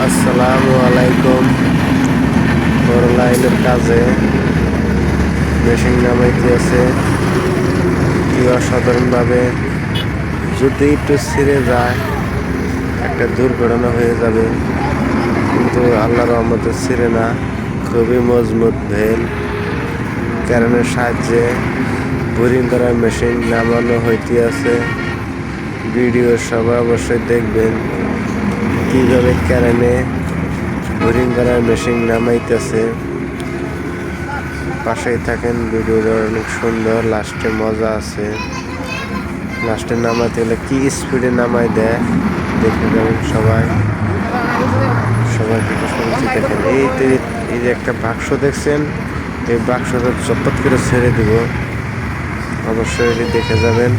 আসসালামু আলাইকুম। বড় লাইনের কাজে মেশিন নামাইতে আছে কি অসাধারণভাবে। যদি একটু ছিঁড়ে যায় একটা দুর্ঘটনা হয়ে যাবে, কিন্তু আল্লাহর রহমতে ছিঁড়ে না। খুবই মজবুত ভেল কারেন্টের সাহায্যে বোরিং করার মেশিন নামানো হইতে আছে। ভিডিও সবাই অবশ্যই দেখবেন কিভাবে কারেন্টে বোরিং করার মেশিন নামাইতেছে। পাশেই থাকেন, ভিডিওটা অনেক সুন্দর, লাস্টে মজা আছে। লাস্টে নামাতে গেলে কি স্পিডে নামাই দেয় দেখে যাবেন সবাই। সবাইকে শুনছি দেখেন। এই যে একটা বাক্স দেখছেন, এই বাক্সটা চপ্পত করে ছেড়ে দিব, অবশ্যই এটি দেখে যাবেন।